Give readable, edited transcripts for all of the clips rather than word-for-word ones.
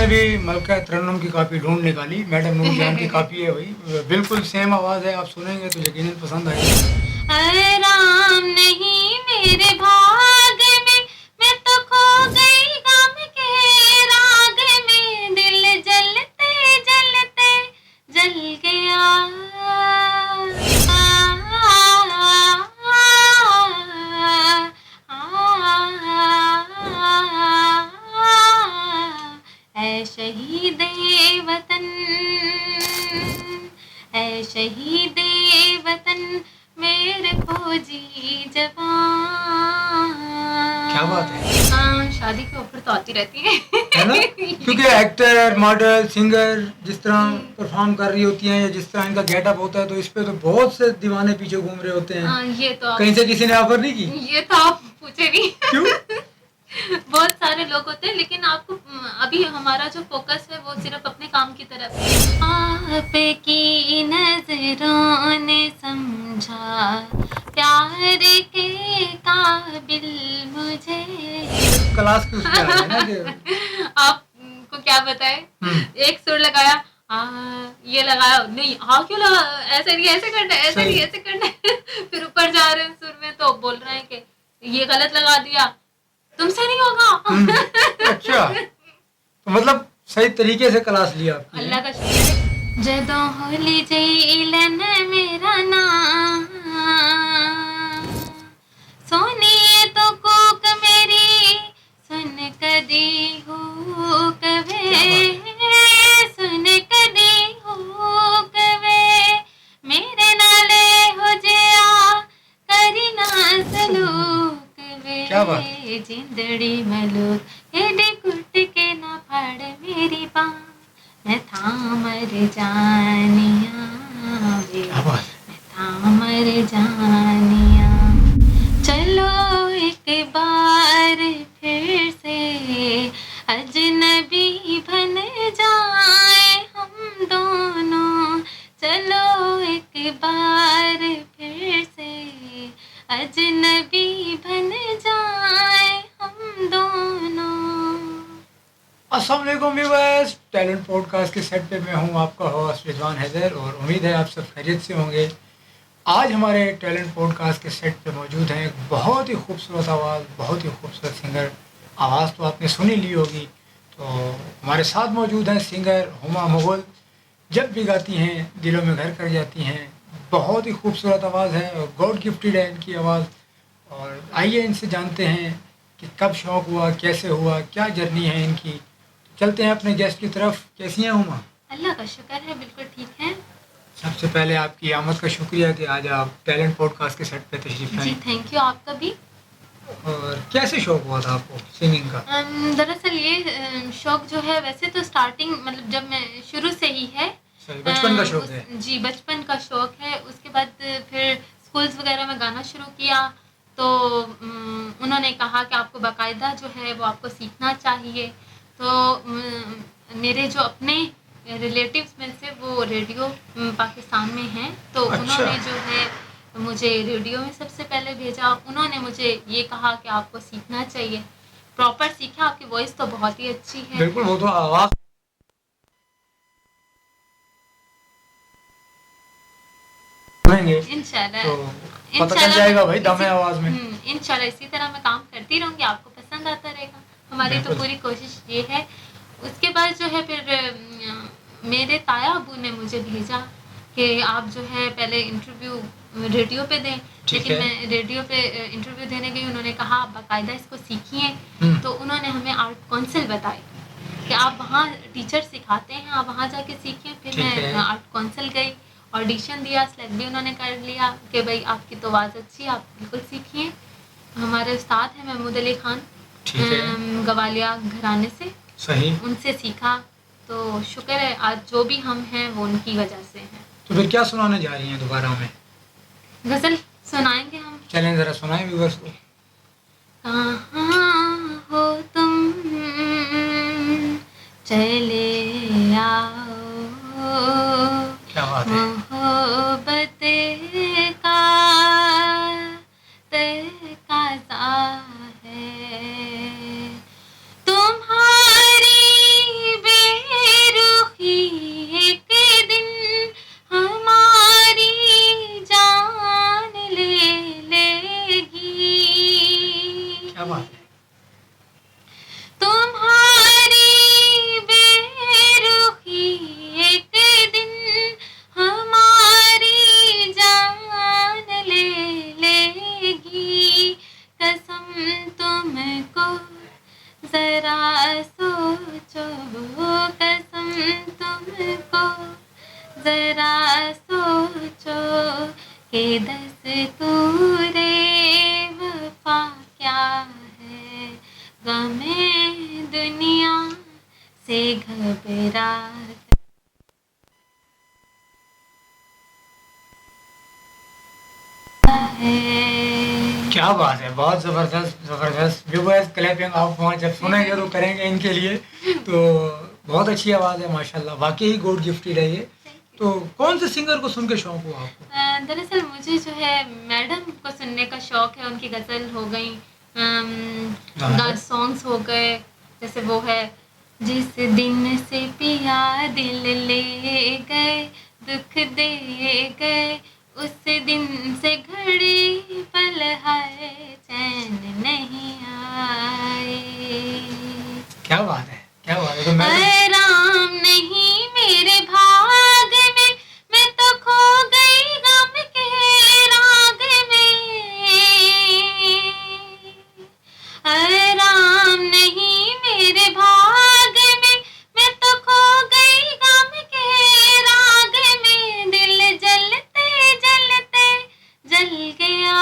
मैंने भी मलका तरन्नुम की कॉपी ढूंढ निकाली। मैडम नूर जान की कॉपी है भाई, बिल्कुल सेम आवाज़ है। आप सुनेंगे तो यकीनन पसंद आएगी। आराम नहीं मेरे भाग में, मैं तो खो गई गम के राग में, दिल जलते जलते जल गया। ऐ शहीदे वतन, ऐ शहीदे वतन, मेरे फौजी जवान। क्या बात है। हाँ, शादी के ऊपर तो आती रहती है ना? क्योंकि एक्टर, मॉडल, सिंगर जिस तरह परफॉर्म कर रही होती हैं या जिस तरह इनका गेटअप होता है, तो इस पे तो बहुत से दीवाने पीछे घूम रहे होते हैं। ये तो कहीं से किसी ने ऑफर नहीं की? ये तो आप पूछे नहीं। क्यों? बहुत सारे लोग होते हैं, लेकिन आपको अभी हमारा जो फोकस है वो सिर्फ अपने काम की तरफ है। आपकी नजरों ने समझा प्यार के काबिल मुझे। क्लास की उसमें आ गए ना कि आपको क्या बताए, एक सुर लगाया, ये लगाया नहीं, क्यों लगा, ऐसे नहीं, ऐसे करना है, ऐसे नहीं, ऐसे करना है। फिर ऊपर जा रहे हैं सुर में तो बोल रहे हैं कि ये गलत लगा दिया, तुमसे नहीं होगा। अच्छा, तो मतलब सही तरीके से क्लास लिया आपकी। अल्लाह का शुक्र है। जदों होली जैलन मेरा नाम, सोनिए तो कोक मेरी सुन कदी हुक वे, सुन कदी हुक वे, मेरे नाले हो जया करी ना सलूक वे। क्या बात। जिंदड़ी मलूक एडे कुट के ना फाड़ मेरी बाँ, मैं थामर जानिया वे, मैं थामर जानिया। चलो एक बार फिर से अजनबी बन जाए हम दोनों, चलो एक बार फिर से अजनबी बन जाए हम दोनों। अस्सलाम वालेकुम व्यूअर्स, टैलेंट पॉडकास्ट के सेट पे मैं हूँ आपका होस्ट रिजवान हैदर, और उम्मीद है आप सब खैरियत से होंगे। आज हमारे टैलेंट पॉडकास्ट के सेट पे मौजूद हैं एक बहुत ही खूबसूरत आवाज़, बहुत ही खूबसूरत सिंगर। आवाज़ तो आपने सुनी ली होगी। तो हमारे साथ मौजूद हैं सिंगर हुमा मुग़ल। जब भी गाती हैं दिलों में घर कर जाती हैं। बहुत ही खूबसूरत आवाज़ है और गॉड गिफ्टेड है इनकी आवाज़। और आइए इनसे जानते हैं कि कब शौक़ हुआ, कैसे हुआ, क्या जर्नी है इनकी। चलते हैं अपने गेस्ट की तरफ। कैसी हैं हुमा? अल्लाह का शुक्र है, बिल्कुल ठीक है। सबसे पहले आपकी आमद का शुक्रिया कि आज आप टैलेंट पॉडकास्ट के सेट पे तशरीफ लाए। जी थैंक यू, आपका भी। और कैसे शौक़ हुआ था आपको सिंगिंग का? दरअसल ये शौक़ जो है वैसे तो स्टार्टिंग मतलब जब मैं शुरू से ही है। सही, बचपन का शौक़ है। जी बचपन का शौक़ है। उसके बाद फिर स्कूल्स वगैरह में गाना शुरू किया तो उन्होंने कहा कि आपको बाकायदा जो है वो आपको सीखना चाहिए। तो मेरे जो अपने रिलेटिव्स में से वो रेडियो पाकिस्तान में हैं, तो अच्छा। उन्होंने जो है मुझे रेडियो में सबसे पहले भेजा। उन्होंने मुझे ये कहा कि आपको सीखना चाहिए, प्रॉपर सीखा। आपकी वॉइस तो बहुत ही अच्छी है। बिल्कुल, वो तो आवाज़ इंशाल्लाह तो पता चल जाएगा भाई दम है आवाज़ में। इंशाल्लाह इसी तरह मैं काम करती रहूँगी, आपको पसंद आता रहेगा। हमारी तो पूरी कोशिश ये है। उसके बाद जो है फिर मेरे ताया अबू ने मुझे भेजा कि आप जो है पहले इंटरव्यू रेडियो पे दें। लेकिन मैं रेडियो पे इंटरव्यू देने गई, उन्होंने कहा आप बाकायदा इसको सीखिए। तो उन्होंने हमें आर्ट काउंसिल बताई कि आप वहाँ टीचर सिखाते हैं, आप वहाँ जाके सीखिए। फिर मैं आर्ट काउंसिल गई, ऑडिशन दिया, सेलेक्ट भी उन्होंने कर लिया कि भाई आपकी तो आवाज़ अच्छी है, आप बिल्कुल सीखिए। हमारे उस्ताद हैं महमूद अली खान, गवालिया घराने से। सही, उनसे सीखा। तो शुक्र है आज जो भी हम हैं वो उनकी वजह से हैं। तो फिर क्या सुनाने जा रही हैं दोबारा हमें? गज़ल सुनाएंगे हम। चलें ज़रा सुनाएं व्यूअर्स को। कहाँ हो तुम चले आओ, क्या बात है। मोहब्बत का तकाज़ा है, तुम्हारी जरा सोचो कसम तुमको, जरा सोचो कि दस्तूरे वफा क्या है, गमे दुनिया से घबरा है। क्या बात है, बहुत ज़बरदस्त ज़बरदस्त। व्यूअर्स क्लैपिंग आप वहाँ जब सुनेंगे तो करेंगे इनके लिए। तो बहुत अच्छी आवाज़ है माशाल्लाह, वाकई गॉड गिफ्टेड है ये। तो कौन से सिंगर को सुन के शौक हुआ आपको? दरअसल मुझे जो है मैडम को सुनने का शौक है, उनकी गज़ल हो गई, सॉन्ग्स हो गए, जैसे वो है जिस दिन से पिया दिल ले गए, दुख दे गए, उस दिन से घड़ी पल है चैन नहीं आए। क्या बात है, क्या बात है। तो राम नहीं मेरे भाग में, मैं तो खो गई गम के राग में। राम नहीं मेरे भाग में, मैं तो खो गई गम के राग में। दिल जलते जलते जल गया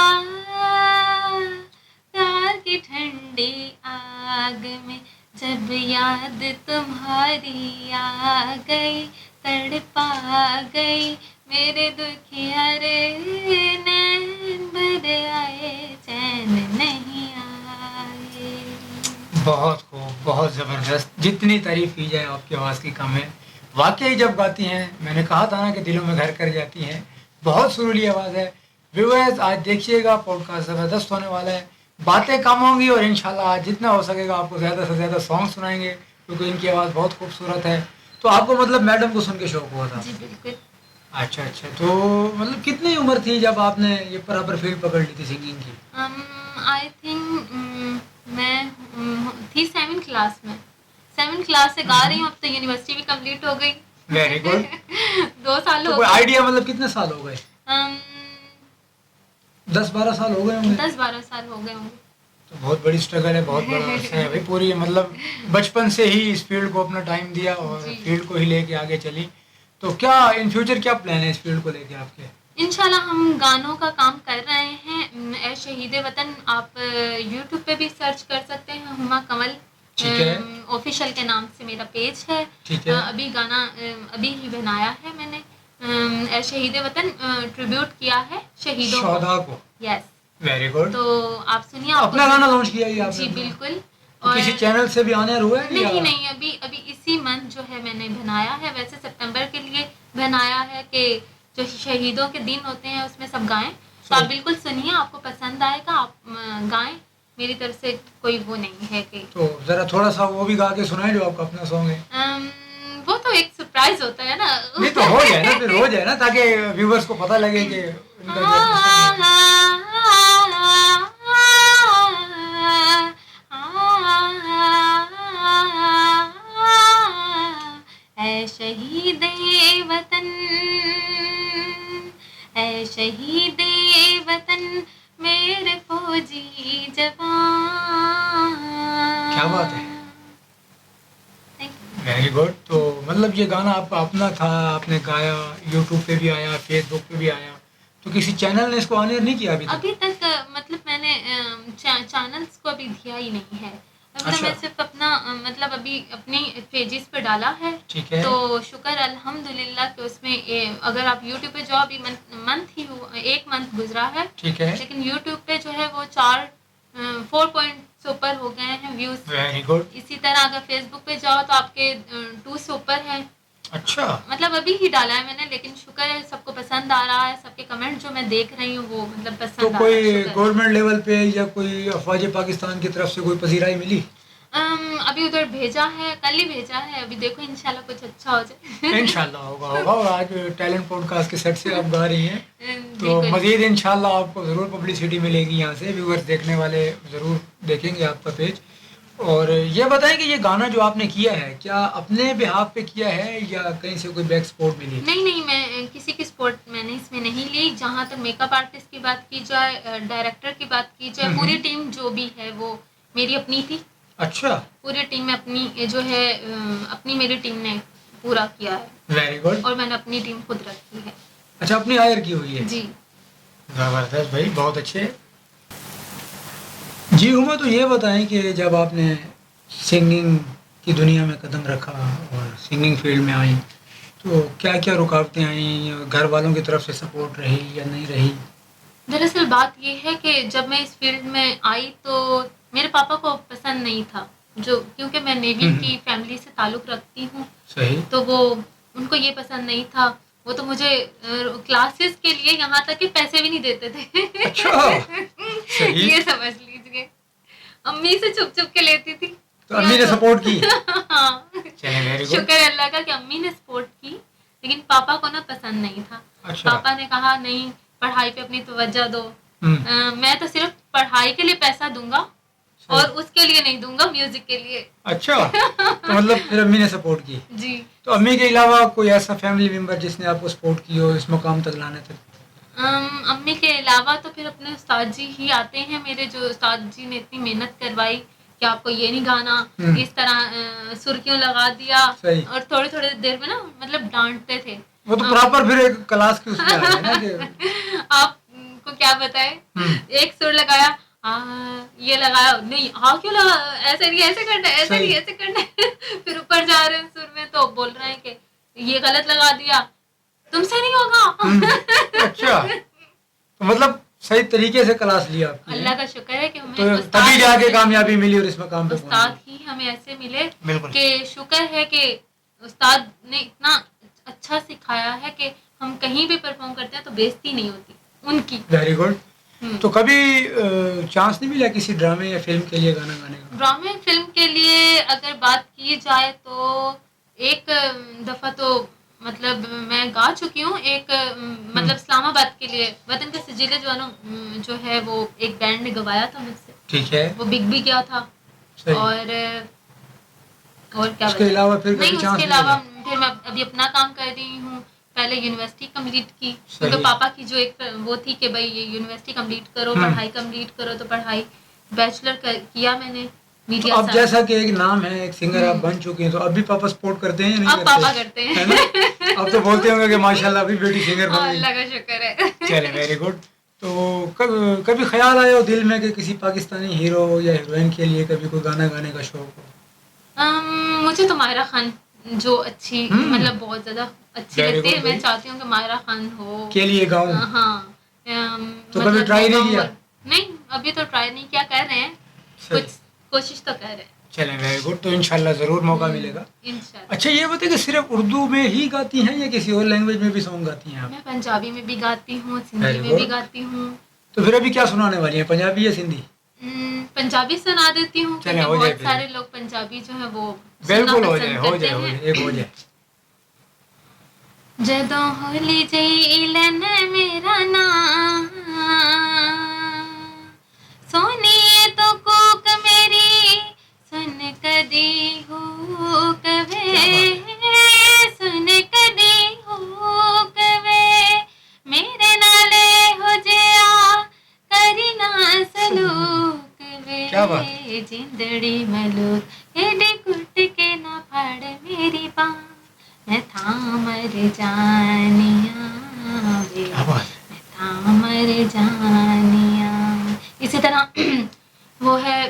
प्यार की ठंडी आग में, जब याद तुम्हारी आ गई तड़पा गई, मेरे दुखिया रे नैन भर आए चैन नहीं आए। बहुत खूब, बहुत ज़बरदस्त। जितनी तारीफ़ की जाए आपकी आवाज़ की कम है। वाकई जब गाती हैं, मैंने कहा था ना कि दिलों में घर कर जाती हैं। बहुत सुरीली आवाज़ है। व्यूअर्स आज देखिएगा, पॉडकास्ट ज़बरदस्त होने वाला है, बातें कम होंगी और इंशाल्लाह आज जितना हो सकेगा आपको ज़्यादा से ज़्यादा सॉन्ग सुनाएंगे, क्योंकि इनकी आवाज़ बहुत खूबसूरत है। तो आपको मतलब मैडम को सुन के शौक हुआ था? जी बिल्कुल। अच्छा अच्छा। तो मतलब कितनी उम्र थी जब आपने ये बराबर फील्ड पकड़ ली थी सिंगिंग की? आई थिंक मैं थी 7th क्लास में। 7th क्लास से गा रही हूँ, अब तो यूनिवर्सिटी भी कंप्लीट हो गई। Very good. 2 साल तो हो कोई गए। आइडिया मतलब कितने साल हो गए? 10-12 साल हो गए होंगे। 10-12 साल हो गए होंगे। तो बहुत बड़ी स्ट्रगल है, बहुत बड़ा अरसा है भाई। पूरी मतलब बचपन से ही इस फील्ड को अपना टाइम दिया और जी। फील्ड को ही लेके आगे चली। तो क्या इन फ्यूचर क्या प्लान है इस फील्ड को लेके आपके? इंशाल्लाह हम गानों का काम कर रहे हैं। ए शहीद वतन आप यूट्यूब पे भी सर्च कर सकते हैं, हुमा कंवल ठीक है। ऑफिशियल के नाम से मेरा पेज है। ठीक है। अभी गाना अभी ही बनाया है मैंने। ए शहीद वतन ट्रिब्यूट किया है शहीदों को। शौदा को। यस। Very good. तो आप सुनिए, आपको अपना गाना लॉन्च किया ये आपने? जी बिल्कुल। तो किसी चैनल से भी आने हुआ है? नहीं नहीं, अभी अभी इसी मंथ जो है मैंने बनाया है। वैसे सितंबर के लिए बनाया है कि जो शहीदों के दिन होते हैं उसमें सब गाएं। तो आप बिल्कुल सुनिए, आपको पसंद आएगा, आप गाएं। मेरी तरफ से कोई वो नहीं है कि तो जरा थोड़ा सा वो भी गा के सुनाए जो आपका अपना सॉन्ग है। वो तो एक सरप्राइज होता है ना। नहीं तो हो जाए ना, फिर हो जाए ना, ताकि व्यूवर्स को पता लगे कि इनका ये अपना song है। ऐ शहीद वतन, ऐ शहीद वतन, मेरे फौजी जवान। क्या बात है, Thank you. Very good. तो मतलब ये गाना आपका अपना था, आपने गाया, यूट्यूब पे भी आया, फेसबुक पे भी आया, तो किसी चैनल ने इसको ऑनर नहीं किया अभी तक? अभी तक मतलब मैंने चैनल्स को अभी दिया ही नहीं है। मतलब अच्छा। मैं सिर्फ अपना मतलब अभी अपनी पेजेस पे डाला है। ठीक है। तो शुक्र अल्हम्दुलिल्लाह कि उसमें अगर आप यूट्यूब पे जाओ, अभी मंथ ही 1 मंथ गुजरा है। ठीक है। लेकिन यूट्यूब पे जो है वो 4 पॉइंट से ऊपर हो गए हैं व्यूज। Very good. इसी तरह अगर फेसबुक पे जाओ तो आपके 2 से ऊपर हैं। अच्छा। मतलब अभी ही डाला है मैंने, लेकिन शुक्र है सबको पसंद आ रहा है। सबके कमेंट जो मैं देख रही हूँ वो मतलब तो पसंद आ रहा कोई है। शुक्र है। गवर्नमेंट लेवल पे या कोई अफवाज पाकिस्तान की तरफ से कोई पजीराई मिली? अभी उधर भेजा है, कल ही भेजा है। अभी देखो इंशाल्लाह कुछ अच्छा हो जाए। इंशाल्लाह होगा होगा। और आज टैलेंट पॉडकास्ट के सेट से आप गा रही हैं, तो बिल्कुल। मज़ीद इंशाल्लाह आपको ज़रूर पब्लिसिटी मिलेगी यहाँ से। व्यूअर्स देखने वाले ज़रूर देखेंगे आपका पेज। और ये बताएं कि ये गाना जो आपने किया है, क्या अपने बिहाफ पे किया है या कहीं से कोई बैक सपोर्ट मिली? नहीं नहीं, मैं किसी की सपोर्ट मैंने इसमें नहीं ली। जहाँ तक मेकअप आर्टिस्ट की बात की जाए, डायरेक्टर की बात की जाए, पूरी टीम जो भी है वो मेरी अपनी थी। अच्छा, पूरी टीम में अपनी ये जो है अपनी मेरी टीम ने पूरा किया है वेरी गुड। और मैंने अपनी टीम खुद रखी है। अच्छा, अपनी हायर की हुई है। जी ज़बरदस्त भाई, बहुत अच्छे। जी हुमा, तो ये बताएं कि जब आपने सिंगिंग की दुनिया में कदम रखा और सिंगिंग फील्ड में आई, तो क्या क्या रुकावटें आई, घर वालों की तरफ से सपोर्ट रही या नहीं रही? दरअसल बात ये है कि जब मैं इस फील्ड में आई तो मेरे पापा को पसंद नहीं था, जो क्योंकि मैं नेवी की फैमिली से ताल्लुक़ रखती हूँ, सही। तो वो उनको ये पसंद नहीं था। वो तो मुझे क्लासेस के लिए यहाँ तक कि पैसे भी नहीं देते थे। अच्छा, सही। ये समझ लीजिए, अम्मी से छुप-छुप के लेती थी। तो अम्मी ने सपोर्ट की? हाँ, चलिए, वेरी गुड। शुक्र है अल्लाह का कि अम्मी ने सपोर्ट की, लेकिन पापा को ना पसंद नहीं था। अच्छा। पापा ने कहा नहीं, पढ़ाई पे अपनी तवज्जो दो। हम्म, मैं तो सिर्फ पढ़ाई के लिए पैसा दूंगा सही। और उसके लिए नहीं दूंगा, म्यूजिक के लिए। अच्छा, तो मतलब फिर अम्मी ने सपोर्ट की। जी। तो अम्मी के अलावा कोई ऐसा फैमिली मेंबर जिसने आपको सपोर्ट की हो इस मुकाम तक लाने तक? अम्मी के अलावा तो फिर अपने उस्ताद जी ही आते हैं मेरे, जो उस्ताद जी ने इतनी मेहनत करवाई कि आपको ये नहीं गाना, इस तरह सुर क्यों लगा दिया, सही। और थोड़ी थोड़ी देर में ना मतलब डांटते थे। वो तो प्रॉपर फिर एक क्लास की उसमें आ गई ना कि आपको क्या बताए, एक सुर लगाया, ये लगाया नहीं, क्यों लगा, ऐसे नहीं, ऐसे करना है, ऐसे सही। नहीं, ऐसे करना है। फिर ऊपर जा रहे हैं सुर में तो बोल रहे हैं कि ये गलत लगा दिया, तुमसे नहीं होगा। अच्छा, तो मतलब सही तरीके से क्लास लिया आपकी। अल्लाह का शुक्र है कि हमें तो उस्ताद तभी जाके कामयाबी मिली और इस मकाम पे उस्ताद ही हमें ऐसे मिले बिल्कुल। कि शुक्र है कि उस्ताद ने इतना अच्छा सिखाया है कि हम कहीं भी परफॉर्म करते हैं तो बेइज्जती नहीं होती उनकी। Very good. तो कभी चांस नहीं मिला किसी ड्रामे या फिल्म के लिए गाना गाने का? ड्रामे फिल्म के लिए अगर बात की जाए तो एक दफ़ा तो मतलब मैं गा चुकी हूँ, एक मतलब इस्लामाबाद के लिए वतन के सजीले जवानों जो है वो एक बैंड ने गवाया था मुझसे। ठीक है। वो बिग बी गया था। सही। और क्या उसके अलावा फिर नहीं, कभी चांस उसके नहीं अलावा मिला? फिर मैं अभी अपना काम कर रही हूँ। पहले यूनिवर्सिटी कंप्लीट की, सही। क्योंकि पापा की जो एक वो थी कि भाई ये यूनिवर्सिटी कंप्लीट करो, पढ़ाई कंप्लीट करो, तो पढ़ाई बैचलर किया मैंने तो मीडिया अब साइंस। जैसा कि एक नाम है, एक सिंगर आप बन चुके हैं, तो अब भी पापा सपोर्ट करते हैं या नहीं अब करते? पापा करते हैं। है ना? अब तो बोलते होंगे कि माशाल्लाह अभी बेटी सिंगर बन गई। अल्लाह का शुक्र है। चले, वेरी गुड। तो कभी ख्याल आया हो दिल में कि किसी पाकिस्तानी हीरो या हीरोइन के लिए कभी कोई गाना गाने का शौक हो? मुझे तो मायरा खान जो अच्छी मतलब बहुत ज्यादा अच्छी Very लगती है। good, मैं भाई। चाहती हूँ कि मायरा खान हो के लिए गाऊं? हाँ। तो कभी ट्राई नहीं किया? नहीं, अभी तो ट्राई नहीं किया, कर रहे हैं, सही। कुछ कोशिश तो कर रहे हैं। चलें, वेरी गुड। तो इंशाल्लाह ज़रूर मौका मिलेगा। इंशाल्लाह। अच्छा, ये बताइए कि सिर्फ उर्दू में ही गाती हैं या किसी और लैंग्वेज में भी सॉन्ग गाती हैं आप? मैं पंजाबी में भी गाती हूँ, सिंधी Very में भी good. गाती हूँ। तो फिर अभी क्या सुनाने वाली हैं, पंजाबी या सिंधी? पंजाबी सुना देती हूँ, चलें, क्योंकि हो जाए बहुत फिर। सारे लोग पंजाबी जो है वो सुनना बिल्कुल हो पसंद जाए, हो करते जाए, हो हैं। जाए, एक हो जाए। जदों होली जई लन मेरा नाम, सोनिए तो कूक मेरी सुन कदी हो कवे, सुन कदी हो कवे, मेरे नाले हो जया करी ना सलूक वे, क्या बात? जिंदड़ी मलूक एडे कुट के ना फाड़ मेरी बाँ, मैं थामर जानिया वे, क्या बात? मैं थामर जानिया। इसी तरह वो है,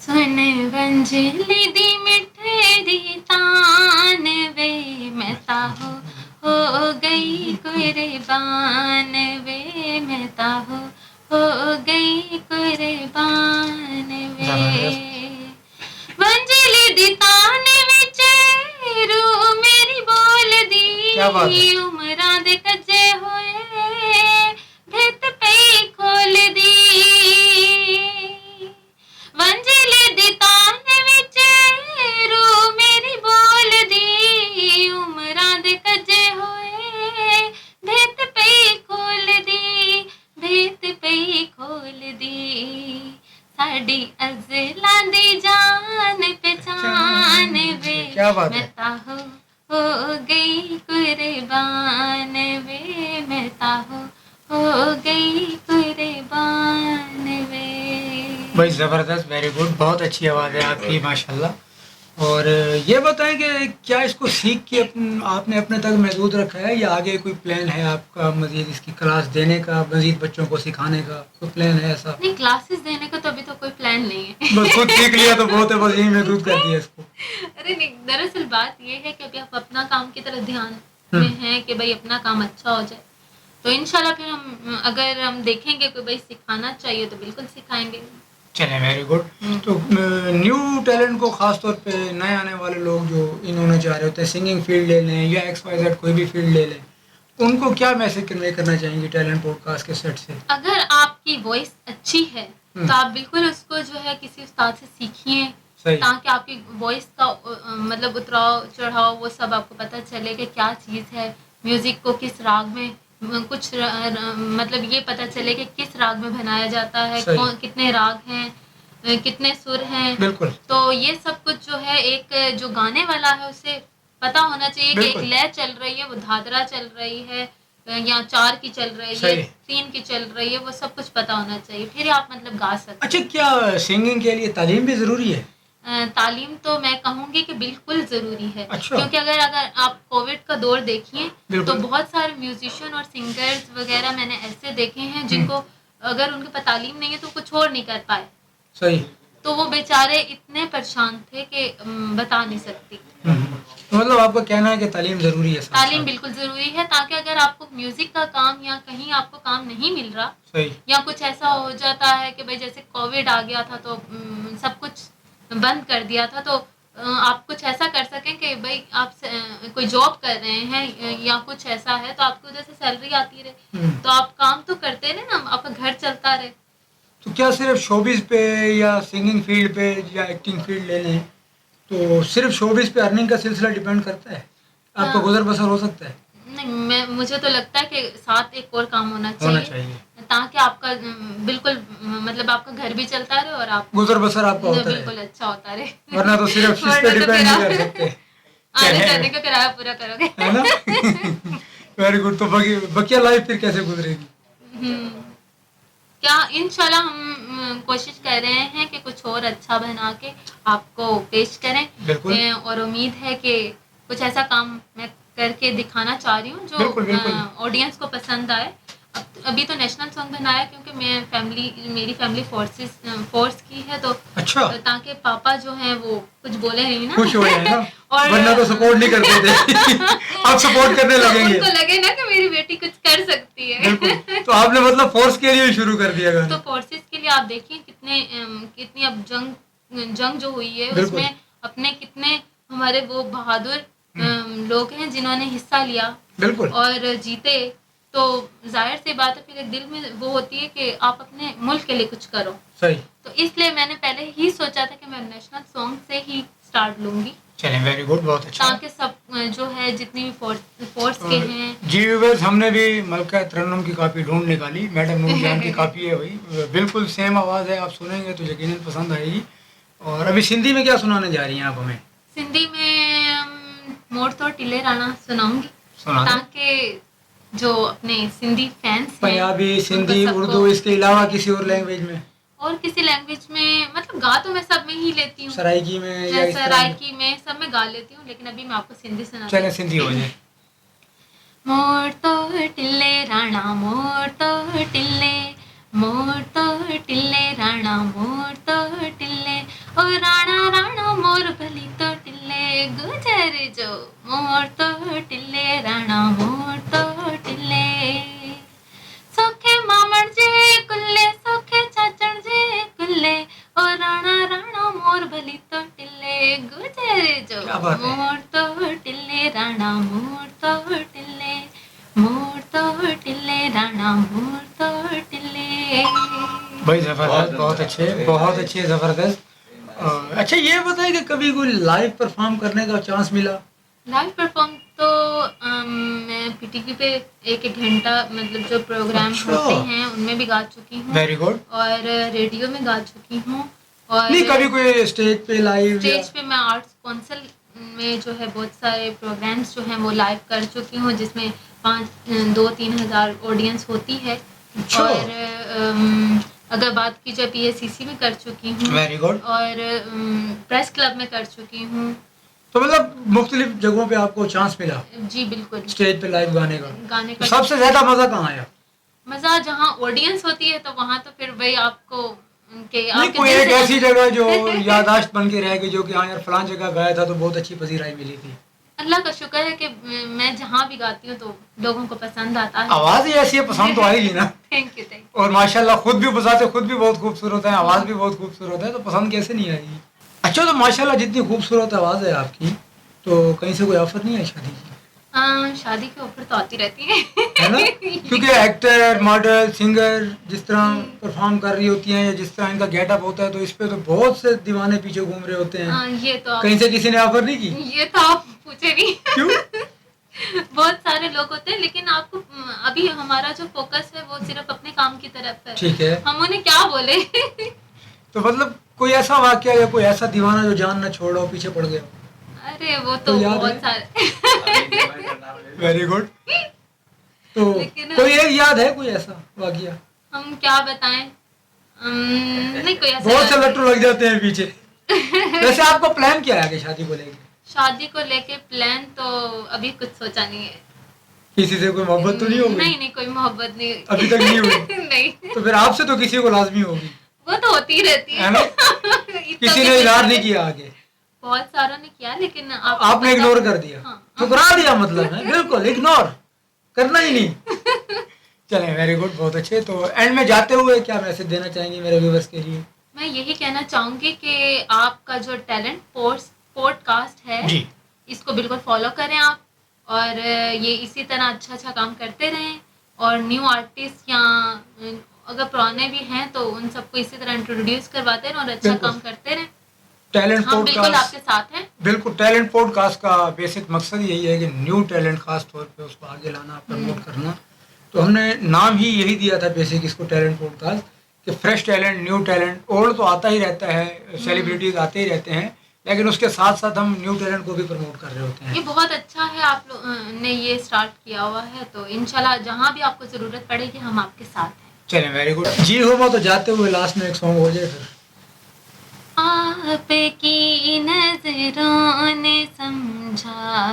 सुन वंजली दी मिठेरी तान वे, मैं ताहो हो गई कुर्बान वे, मैं ताहो हो गई कुर्बान वे, वंजली दी तान विच रू मेरी बोल क्या बात दी, है? उमरां दे कजे होए भित पई खोल दी, वंजली दी तान विच रू मेरी बोल दी, उमरां दे कजे होए भित पई खोल दी, भित पई खोल दी, साडी अज़लां दी जान पहचान वे, क्या बात है? मैं ताहो हो गई कुर्बान वे, मैं ताहो हो गई कुर्बान वे। भाई ज़बरदस्त, वेरी गुड, बहुत अच्छी आवाज़ है आपकी माशाल्लाह। और ये बताएं कि क्या इसको सीख के आपने अपने तक महदूद रखा है या आगे कोई प्लान है आपका मज़ीद इसकी क्लास देने का, मज़ीद बच्चों को सिखाने का कोई प्लान है ऐसा? नहीं, क्लासेस देने का तो अभी तो कोई प्लान नहीं है। बस खुद सीख लिया तो बहुत है, बस यही महदूद कर दिया इसको। अरे नहीं, दरअसल बात ये है कि अभी आप अपना काम की तरफ ध्यान हम्म। में हैं कि भाई अपना काम अच्छा हो जाए, तो इंशाल्लाह फिर अगर हम देखेंगे कि भाई सिखाना चाहिए तो बिल्कुल सिखाएंगे। चलें, वेरी गुड। तो न्यू टैलेंट को ख़ास तौर पे नए आने वाले लोग जो इन्होंने चाह रहे होते हैं सिंगिंग फील्ड ले लें या XYZ कोई भी फील्ड ले लें, उनको क्या मैसेज कन्वे करना चाहेंगे टैलेंट पॉडकास्ट के सेट से? अगर आपकी वॉइस अच्छी है तो आप बिल्कुल उसको जो है किसी उस्ताद से सीखिए, सही। ताकि आपकी वॉइस का मतलब उतराव चढ़ाव वो सब आपको पता चले कि क्या चीज़ है, म्यूज़िक को किस राग में कुछ मतलब ये पता चले कि किस राग में बनाया जाता है, सही। कौन कितने राग हैं, कितने सुर हैं। बिल्कुल। तो ये सब कुछ जो है एक जो गाने वाला है उसे पता होना चाहिए कि एक बिल्कुल। लय चल रही है, वो धादरा चल रही है या 4 की चल रही है, सही। 3 की चल रही है, वो सब कुछ पता होना चाहिए, फिर आप मतलब गा सकते अच्छा, क्या सिंगिंग के लिए तालीम भी ज़रूरी है? तालीम तो मैं कहूँगी कि बिल्कुल ज़रूरी है। अच्छा। क्योंकि अगर आप कोविड का दौर देखिए तो बिल्कुल। बहुत सारे म्यूजिशियन और सिंगर्स वगैरह मैंने ऐसे देखे हैं जिनको अगर उनके पास तालीम नहीं है तो कुछ और नहीं कर पाए, सही। तो वो बेचारे इतने परेशान थे कि बता नहीं सकती। तो मतलब आपका कहना है कि तालीम ज़रूरी है? तालीम बिल्कुल ज़रूरी है, ताकि अगर आपको म्यूज़िक का काम या कहीं आपको काम नहीं मिल रहा, सही। या कुछ ऐसा हो जाता है कि भाई जैसे कोविड आ गया था तो सब कुछ बंद कर दिया था, तो आप कुछ ऐसा कर सकें कि भाई आप कोई जॉब कर रहे हैं या कुछ ऐसा है तो आपको उधर से सैलरी आती रहे, तो आप काम तो करते रहे ना, आपका घर चलता रहे। तो क्या सिर्फ शोबिज़ पे या सिंगिंग फील्ड पे या एक्टिंग फील्ड ले लें तो सिर्फ शोबिज़ पे अर्निंग का सिलसिला डिपेंड करता है? आपका गुजर बसर हो सकता है? नहीं, मुझे तो लगता है कि साथ एक और काम होना चाहिए ताकि आपका बिल्कुल मतलब आपका घर भी चलता रहे और आप गुजर बसर आपका होता बिल्कुल अच्छा होता रहे। वरना तो सिर्फ इस पे डिपेंड नहीं कर सकते। आने जाने का किराया पूरा करोगे, है ना? Very good. तो बकिया लाइफ फिर कैसे गुजरेगी? क्या इंशाल्लाह हम कोशिश कर रहे हैं कि कुछ और अच्छा बना के आपको पेश करें। बिल्कुल। और उम्मीद है कि कुछ ऐसा काम मैं करके दिखाना चाह रही हूँ जो ऑडियंस को पसंद आए। अभी तो नेशनल सॉन्ग बनाया क्योंकि मेरी फैमिली फोर्स की है, तो अच्छा। ताकि पापा जो हैं वो कुछ बोले नहीं ना, खुश हो जाए ना। और वरना तो सपोर्ट नहीं करते थे। अब सपोर्ट करने लगेंगे। उनको लगे ना कि मेरी बेटी कुछ कर सकती है। बिल्कुल। तो आपने मतलब फोर्स के लिए शुरू कर दिया गाना? तो फोर्सेस के लिए आप देखिए कितनी अब जंग जो हुई है उसमें अपने कितने हमारे वो बहादुर लोग हैं जिन्होंने हिस्सा लिया। बिल्कुल। और जीते, तो जाहिर सी बात है फिर एक दिल में वो होती है कि आप अपने मुल्क के लिए कुछ करो। सही। तो इसलिए मैंने पहले ही सोचा था कि मैं नेशनल सॉन्ग से ही स्टार्ट लूंगी। चलें, वेरी गुड, बहुत अच्छा। ताकि सब जो है जितनी भी फोर्स के हैं। जी व्यूअर्स, हमने भी मलका तरन्नुम की कॉपी ढूंढ निकाली। मैडम नूर जान की कॉपी है भाई, बिल्कुल सेम आवाज़ है, आप सुनेंगे तो यकीनन पसंद आएगी। और अभी सिंधी में क्या सुनाने जा रही हैं आप हमें? सिंधी में मोड़ तो टिले राणा सुनाऊंगी, ताकि जो अपने सिंधी फैंस हैं, पंजाबी, सिंधी, उर्दू, इसके अलावा किसी और लैंग्वेज में? और किसी लैंग्वेज में मतलब गा तो मैं सब में ही लेती हूँ, सराइकी में या सराइकी में सब में गा लेती हूँ, लेकिन अभी मैं आपको सिंधी सुना। चले सिंधी हो जाए। मोड़ तो टिल्ले राणा मोड़ तो टिल्ले, मोड़ तो टिल्ले राणा मोड़ तो टिल्ले, ओ राणा राणा मोर भली तो टिल्ले गुजर जो, मोड़ तो टिल्ले राणा मोड़ तो टिल्ले, सोखे मामण जे कुल्ले सोखे चाचण जे कुल्ले, ओ राणा राणा मोर भली तो टिल्ले गुजर जो, मोड़ तो टिल्ले राणा मोड़ तो टिल्ले, मोड़ तो टिल्ले राणा मोड़ तो टिल्ले। भाई जबरदस्त, बहुत अच्छे, जबरदस्त। अच्छा, ये बताइए कि कभी कोई लाइव परफॉर्म करने का चांस मिला? लाइव परफॉर्म तो मैं पीटीवी पे एक घंटा मतलब जो प्रोग्राम होते हैं उनमें भी गा चुकी हूँ। Very good. और रेडियो में गा चुकी हूँ। और नहीं, कभी कोई स्टेज पे लाइव? स्टेज पे मैं आर्ट्स काउंसिल में जो है बहुत सारे प्रोग्राम्स जो हैं वो लाइव कर चुकी हूँ, जिसमें 2-3 हज़ार ऑडियंस होती है। और अगर बात की जाए पीएसीसी में कर चुकी हूँ वेरी गुड। और प्रेस क्लब में कर चुकी हूँ। तो मतलब मुख्तलिफ जगहों पे आपको चांस मिला जी बिल्कुल। स्टेज पे लाइव गाने का। गाने तो का सबसे ज़्यादा मज़ा कहाँ आया? मज़ा जहाँ ऑडियंस होती है तो वहाँ तो फिर वही आपको उनके नहीं, आपके कोई दिल एक से ऐसी जगह जो याददाश्त बन के रह गई, जो कि हाँ यार फलां जगह गाया था तो बहुत अच्छी पजीराई मिली थी। अल्लाह का शुक्र है कि मैं जहाँ भी गाती हूँ तो लोगों को पसंद आता है। आवाज़ ही ऐसी है, पसंद तो आएगी ना। Thank you. और माशाल्लाह खुद भी बजाते, खुद भी बहुत खूबसूरत है, आवाज़ भी बहुत खूबसूरत है, तो पसंद कैसे नहीं आएगी। अच्छा, तो माशाल्लाह जितनी खूबसूरत आवाज़ है आपकी, तो कहीं से कोई ऑफर नहीं है शादी की? शादी के ऑफर तो आती रहती है है ना, क्योंकि एक्टर, मॉडल, सिंगर जिस तरह परफॉर्म कर रही होती हैं या जिस तरह इनका गेटअप होता है, तो इस पे तो बहुत से दीवाने पीछे घूम रहे होते हैं। ये तो कहीं से किसी ने ऑफर नहीं की? ये तो आप पूछे नहीं। क्यों? बहुत सारे लोग होते हैं, लेकिन आपको अभी हमारा जो फोकस है वो सिर्फ अपने काम की तरफ है। ठीक है, हम उन्हें क्या बोले। तो मतलब कोई ऐसा वाकया या कोई ऐसा दीवाना जो जान न छोड़ रहा हो, पीछे पड़ गया हो? अरे वो तो बहुत सारे। Very good. तो लेकिन कोई एक याद है, कोई ऐसा वाकया? हम क्या बताएं, नहीं कोई ऐसा बहुत से लट्टू लग जाते हैं पीछे। वैसे आपको प्लान क्या है आगे शादी को लेके? शादी को लेके प्लान तो अभी कुछ सोचा नहीं है। किसी से कोई मोहब्बत तो नहीं होगी? नहीं कोई मोहब्बत नहीं अभी तक नहीं हुई। नहीं। तो फिर आपसे तो किसी को लाजमी होगी। वो तो होती रहती है ना? किसी ने इजहार नहीं किया आगे? बहुत सारों ने किया, लेकिन आपने इग्नोर कर दिया? हाँ। ठुकरा दिया मतलब है, बिल्कुल इग्नोर करना ही नहीं। चलें, वेरी गुड, बहुत अच्छे। तो एंड में जाते हुए क्या मैसेज देना चाहेंगे मेरे व्यूअर्स के लिए? मैं यही कहना चाहूंगी कि आपका जो टैलेंट पॉडकास्ट है जी, इसको बिल्कुल फॉलो करें आप, और ये इसी तरह अच्छा काम करते रहें, और न्यू आर्टिस्ट या अगर पुराने भी हैं तो उन सबको इसी तरह इंट्रोड्यूस करवाते रहें और अच्छा काम करते रहें। टैलेंट हम बिल्कुल पॉडकास्ट आपके साथ हैं। बिल्कुल, टैलेंट पॉडकास्ट का बेसिक मकसद यही है कि न्यू टैलेंट खास तौर पे उसको आगे लाना, प्रमोट करना। तो हमने नाम ही यही दिया था बेसिक इसको, टैलेंट पॉडकास्ट, कि fresh talent, new talent. Old तो आता ही रहता है, सेलिब्रिटीज आते ही रहते हैं, लेकिन उसके साथ साथ हम न्यू टैलेंट को भी प्रमोट कर रहे होते हैं। ये बहुत अच्छा है आप लोग ने ये स्टार्ट किया हुआ है, तो इंशाल्लाह जहाँ भी आपको ज़रूरत पड़ेगी हम आपके साथ हैं। चलें, वेरी गुड। जी हुमा, तो जाते हुए लास्ट में एक सॉन्ग हो जाए फिर। आपकी नजरों ने समझा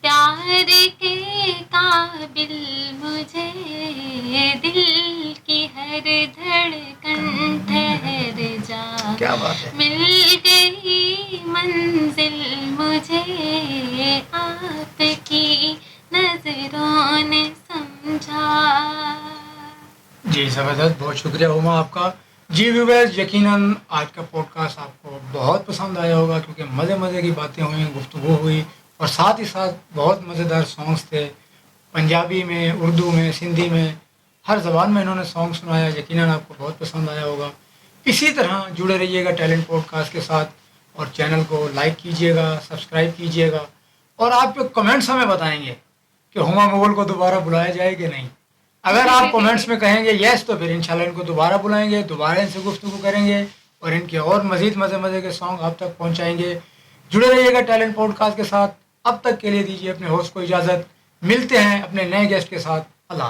प्यार के काबिल मुझे, दिल की हर धड़कन ठहर जा, क्या बात है, मिल गई मंजिल मुझे, आपकी नजरों ने समझा। जी ज़बरदस्त, बहुत शुक्रिया हुमा आपका। जी व्यूअर्स, यकीनन आज का पॉडकास्ट आपको बहुत पसंद आया होगा, क्योंकि मज़े की बातें हुई, गुफ्तगू हुई, और साथ ही साथ बहुत मज़ेदार सॉन्ग्स थे। पंजाबी में, उर्दू में, सिंधी में, हर ज़बान में इन्होंने सॉन्ग सुनाया। यकीनन आपको बहुत पसंद आया होगा। इसी तरह जुड़े रहिएगा टैलेंट पॉडकास्ट के साथ, और चैनल को लाइक कीजिएगा, सब्सक्राइब कीजिएगा, और आपके कमेंट्स हमें बताएंगे कि हुमा मुगल को दोबारा बुलाया जाए कि नहीं। अगर आप कमेंट्स में कहेंगे यस, तो फिर इंशाल्लाह इनको दोबारा बुलाएंगे, दोबारा इनसे गुफ्तगू करेंगे, और इनके और मज़ीद मज़े के सॉन्ग आप तक पहुंचाएंगे। जुड़े रहिएगा टैलेंट पॉडकास्ट के साथ। अब तक के लिए दीजिए अपने होस्ट को इजाज़त। मिलते हैं अपने नए गेस्ट के साथ। अल्लाह।